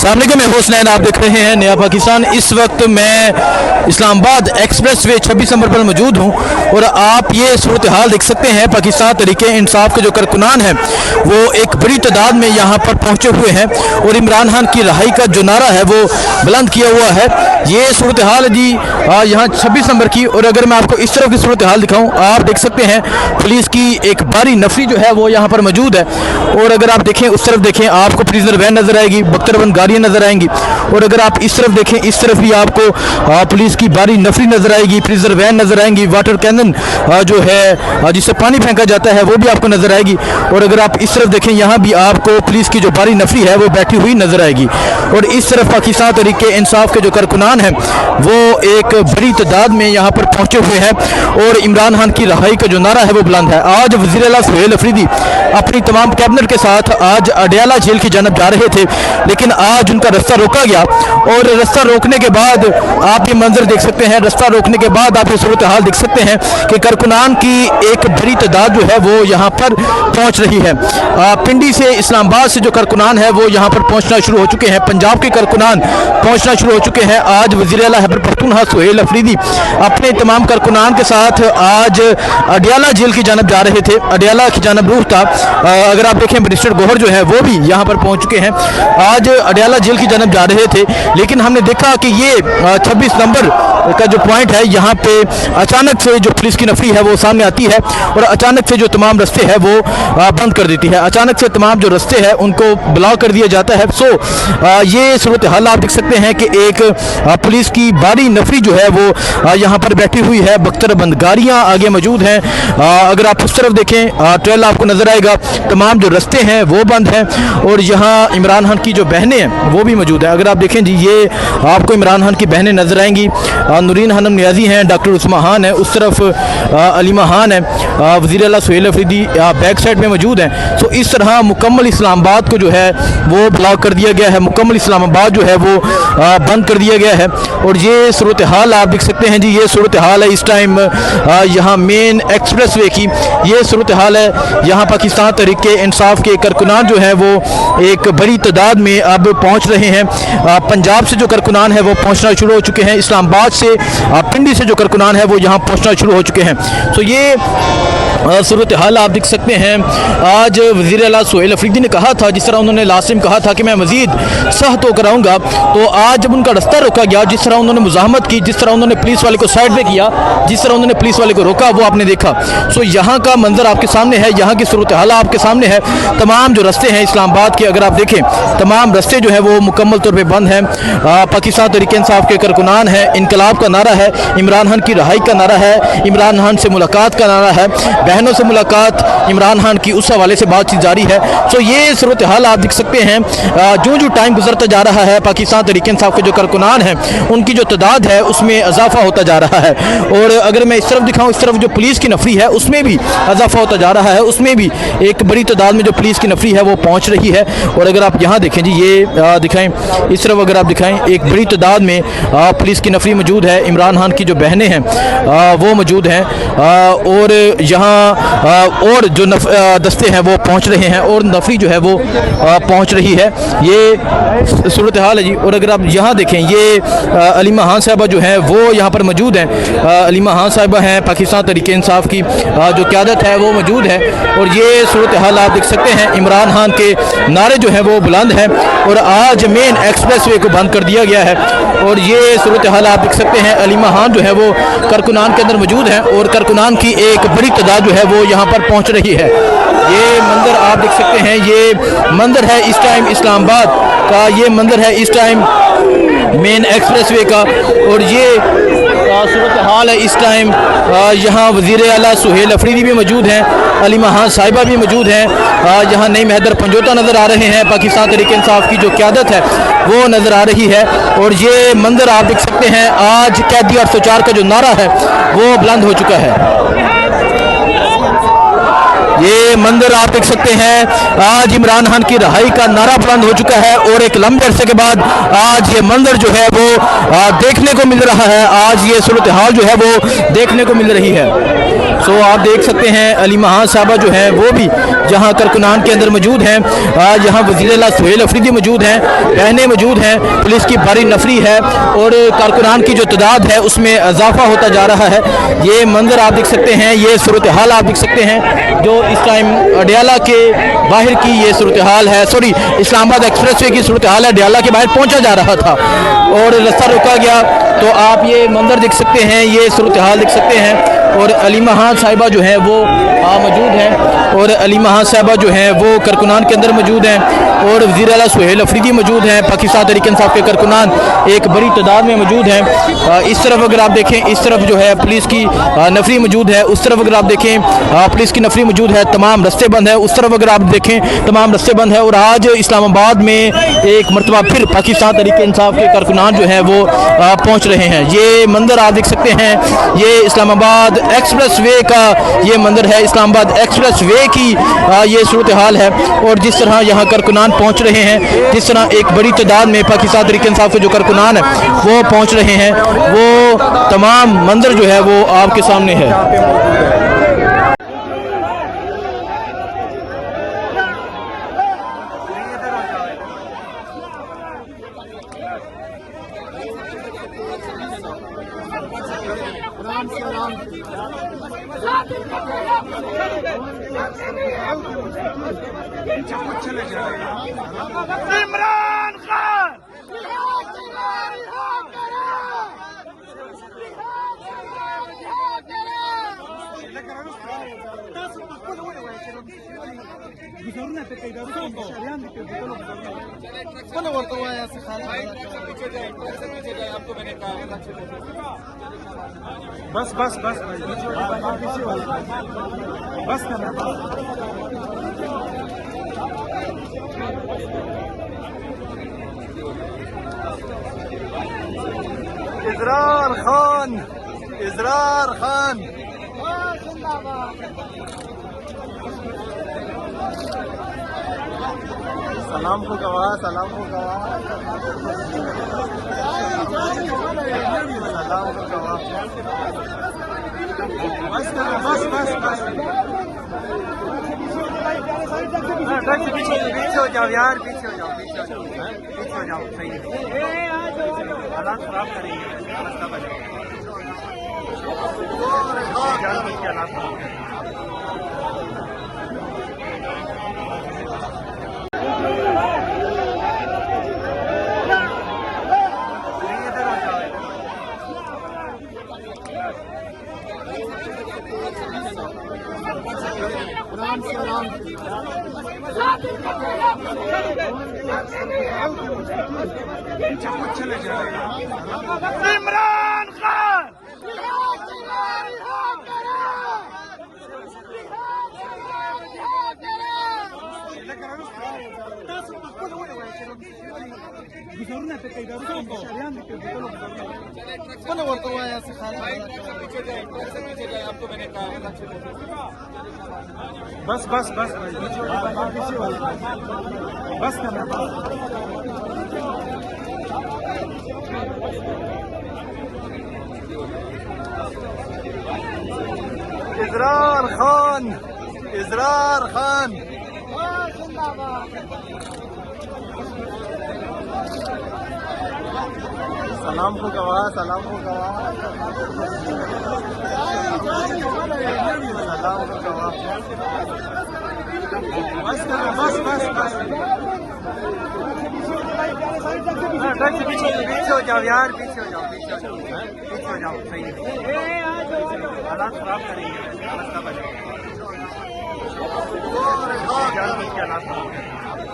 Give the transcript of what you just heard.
अस्सलामुअलैकुम, मैं हुसनैन, आप देख रहे हैं नया पाकिस्तान। इस वक्त मैं इस्लामाबाद एक्सप्रेस वे 26 नंबर पर मौजूद हूं और आप ये सूरत हाल देख सकते हैं। पाकिस्तान तहरीके इंसाफ के जो कारकुनान हैं वो एक बड़ी तादाद में यहाँ पर पहुँचे हुए हैं और इमरान खान की रहाई का जो नारा है वो बुलंद किया हुआ है। ये सूरत हाल है जी यहाँ 26 नंबर की। और अगर मैं आपको इस तरफ की सूरत हाल दिखाऊँ, आप देख सकते हैं पुलिस की एक भारी नफरी जो है वो यहाँ पर मौजूद है। और अगर आप देखें उस तरफ देखें, आपको प्रिजनर वैन नजर आएगी, बख्तरबंद गाड़ियाँ नजर आएंगी। और अगर आप इस तरफ देखें, इस तरफ भी आपको पुलिस की भारी नफरी नजर आएगी, प्रिजनर वैन नजर आएंगी, वाटर कैनन जो है जिससे पानी फेंका जाता है वो भी आपको नजर आएगी। और अगर आप इस तरफ देखें, यहाँ भी आपको पुलिस की जो भारी नफरी है वो बैठी हुई नजर आएगी। और इस तरफ पाकिस्तान तहरीके इंसाफ के जो कारकुनान हैं वो एक बड़ी तादाद में यहाँ पर पहुँचे हुए हैं और इमरान खान की रहाई का जो नारा है वो बुलंद है। आज वज़ीर आला सुहेल अफरीदी अपनी तमाम कैबिनेट के साथ आज अडियाला जेल की जानब जा रहे थे, लेकिन आज उनका रास्ता रोका गया। और रास्ता रोकने के बाद आप ये मंजर देख सकते हैं, रास्ता रोकने के बाद आप ये सूरत हाल देख सकते हैं कि कारकुनान की एक बड़ी तादाद जो है वो यहाँ पर पहुँच रही है। पिंडी से, इस्लामाबाद से जो कारकुनान है वो यहाँ पर पहुँचना शुरू हो चुके हैं, पंजाब के कारकुनान पहुँचना शुरू हो चुके हैं। आज वज़ीर आला खैबर पख्तूनख्वा सुहेल अफरीदी अपने तमाम कारकुनान के साथ आज अडियाला जेल की जानब जा रहे थे, अडियाला की जानब रूह था। अगर आप देखें बैरिस्टर गौहर जो है वो भी यहाँ पर पहुँच चुके हैं, आज अडियाला जेल की जानब जा रहे थे। लेकिन हमने देखा कि ये 26 नंबर का जो पॉइंट है, यहाँ पे अचानक से जो पुलिस की नफरी है वो सामने आती है और अचानक से जो तमाम रास्ते हैं वो बंद कर देती है। अचानक से तमाम जो रास्ते हैं उनको ब्लॉक कर दिया जाता है। सो ये सूरत हाल आप देख सकते हैं कि एक पुलिस की भारी नफरी जो है वो यहाँ पर बैठी हुई है, बख्तरबंद गाड़ियाँ आगे मौजूद हैं। अगर आप उस तरफ देखें, ट्रेल आपको नजर आएगा, तमाम जो रास्ते हैं वो बंद हैं। और यहाँ इमरान खान की जो बहनें हैं वो भी मौजूद है। अगर आप देखें जी, ये आपको इमरान खान की बहनें नजर आएंगी। नूरीन हनम नियाजी हैं, डॉक्टर उस्मा खान है, उस तरफ अलीमा खान है, वज़ीर आला सुहेल अफरीदी बैक साइड में मौजूद हैं। तो इस तरह मुकम्मल इस्लामाबाद को जो है वो ब्लॉक कर दिया गया है, मुकम्मल इस्लामाबाद जो है वो बंद कर दिया गया है। और ये सूरत हाल आप देख सकते हैं जी, ये सूरत हाल है इस टाइम यहाँ मेन एक्सप्रेस वे की। ये सूरत हाल है यहाँ पाकिस्तान तहरीके इंसाफ के कारकुनान जो है वो एक बड़ी तादाद में अब पहुँच रहे हैं। पंजाब से जो कारकुनान है वो पहुँचना शुरू हो चुके हैं, इस्लामाबाद से पिंडी से जो कारकुनान है वो यहाँ पहुँचना शुरू हो चुके हैं। तो ये सूरत हाल आप देख सकते हैं। आज वज़ीर आला सुहेल अफरीदी ने कहा था, जिस तरह उन्होंने लास्ट टाइम कहा था कि मैं मज़ीद सख्त होकर आऊँगा, तो आज जब उनका रास्ता रोका गया, जिस तरह उन्होंने मुज़ाहमत की, जिस तरह उन्होंने पुलिस वाले को साइड पे किया, जिस तरह उन्होंने पुलिस वाले को रोका, वो आपने देखा। सो यहाँ का मंजर आपके सामने है, यहाँ की सूरत हाल आपके सामने है। तमाम जो रास्ते हैं इस्लामाबाद के, अगर आप देखें, तमाम रास्ते जो है वो मुकम्मल तौर पर बंद हैं। पाकिस्तान तहरीके इंसाफ के कारकुनान है, इनकलाब का नारा है, इमरान खान की रहाई का नारा है, इमरान खान से मुलाकात का नारा है, बहनों से मुलाकात, इमरान खान की उस हवाले से बातचीत जारी है। सो ये सूरत हाल आप देख सकते हैं। जो जो टाइम गुजरता जा रहा है, पाकिस्तान तहरीके इंसाफ के जो कारकुनान हैं उनकी जो तादाद है उसमें इजाफा होता जा रहा है। और अगर मैं इस तरफ दिखाऊं, इस तरफ जो पुलिस की नफरी है उसमें भी इजाफा होता जा रहा है, उसमें भी एक बड़ी तादाद में जो पुलिस की नफरी है वो पहुँच रही है। और अगर आप यहाँ देखें जी, ये दिखाएँ, इस तरफ अगर आप दिखाएँ, एक बड़ी तादाद में पुलिस की नफरी मौजूद है, इमरान खान की जो बहनें हैं वो मौजूद हैं। और यहाँ और जो दस्ते हैं वो पहुंच रहे हैं और नफरी जो है वो पहुंच रही है। ये सूरत हाल है जी। और अगर आप यहाँ देखें, ये अलीमा खान साहिबा जो है वो यहाँ पर मौजूद हैं। अलीमा खान साहिबा हैं, पाकिस्तान तहरीके इंसाफ की जो क़यादत है वो मौजूद है। और ये सूरत हाल आप देख सकते हैं। इमरान खान के नारे जो हैं वो बुलंद हैं और आज मेन एक्सप्रेस वे को बंद कर दिया गया है। और ये सूरत हाल आप देख सकते हैं। अलीमा खान जो है वो कारकुनान के अंदर मौजूद हैं और कारकुनान की एक बड़ी तादाद जो है वो यहाँ पर पहुँच रही है। ये मंजर आप देख सकते हैं, ये मंजर है इस टाइम इस्लामाबाद का, ये मंजर है इस टाइम मेन एक्सप्रेस वे का। और ये सूरत हाल है इस टाइम। यहाँ वज़ीर आला सुहेल अफरीदी भी मौजूद हैं, अलीमा खान साहिबा भी मौजूद हैं। यहाँ नईम हैदर पंजोता नज़र आ रहे हैं, पाकिस्तान तहरीके इंसाफ की जो क़यादत है वो नज़र आ रही है। और ये मंजर आप देख सकते हैं। आज कैदी 804 का जो नारा है वो बुलंद हो चुका है। ये मंजर आप देख सकते हैं। आज इमरान खान की रहाई का नारा बुलंद हो चुका है और एक लंबे अरसे के बाद आज ये मंजर जो है वो देखने को मिल रहा है। आज ये सूरत हाल जो है वो देखने को मिल रही है। सो आप देख सकते हैं अली महान साहबा जो है वो भी जहाँ कारकुनान के अंदर मौजूद हैं। यहाँ वज़ीर-ए-आला सुहेल अफरीदी मौजूद हैं, बहनें मौजूद हैं, पुलिस की भारी नफरी है और कारकुनान की जो तादाद है उसमें इजाफा होता जा रहा है। ये मंजर आप देख सकते हैं, ये सूरत हाल आप देख सकते हैं जो इस टाइम अडियाला के बाहर की ये सूरत हाल है, सॉरी इस्लामाबाद एक्सप्रेसवे की सूरत हाल है। अडियाला के बाहर पहुंचा जा रहा था और रास्ता रोका गया, तो आप ये मंजर देख सकते हैं, ये सूरत हाल देख सकते हैं। और अली महान साहिबा जो है वो मौजूद हैं और अली महान साहिबा जो है वो कारकुनान के अंदर मौजूद हैं और वज़ीर-ए-आला सुहेल अफरीदी मौजूद हैं। पाकिस्तान तहरीक इंसाफ के कारकुनान एक बड़ी तादाद में मौजूद हैं। इस तरफ अगर आप देखें, इस तरफ जो है पुलिस की नफरी मौजूद है, उस तरफ अगर आप देखें पुलिस की नफरी मौजूद है, तमाम रास्ते बंद है। उस तरफ अगर आप देखें तमाम रास्ते बंद है। और आज इस्लामाबाद में एक मरतबा फिर पाकिस्तान तहरीक इंसाफ के कारकुनान जो है वो पहुँच रहे हैं। ये मंजर आप देख सकते हैं, ये इस्लामाबाद एक्सप्रेस वे का ये मंजर है, इस्लामाबाद एक्सप्रेस वे की ये सूरत हाल है। और जिस तरह यहाँ कारकुनान पहुँच रहे हैं, जिस तरह एक बड़ी तादाद में पाकिस्तान तहरीक इंसाफ के जो कारकुनान है वो पहुँच रहे हैं, वो तमाम मंजर जो है वो आपके सामने है। इमरान खान बस बस बस बस इजरार खान, इजरार खान सलाम को गवाह, सलाम को गवाह, सलाम को गवाह। बस बस बस बस पीछे हो जाओ यार, पीछे हो जाओ, पीछे हो जाओ, पीछे हो जाओ। सही है, हालात खराब करेंगे, रास्ता बनेगा। इमरान खान बस बस बस बस इजरार खान, इजरार खान सलाम को गवाह, सलाम को गवाह, सलाम को गवाह। बस बस बस बस पीछे हो जाओ यार, पीछे हो जाओ, पीछे हो जाओ, पीछे हो जाओ। सही है, हालात खराब करेंगे, रास्ता बनेगा। हालात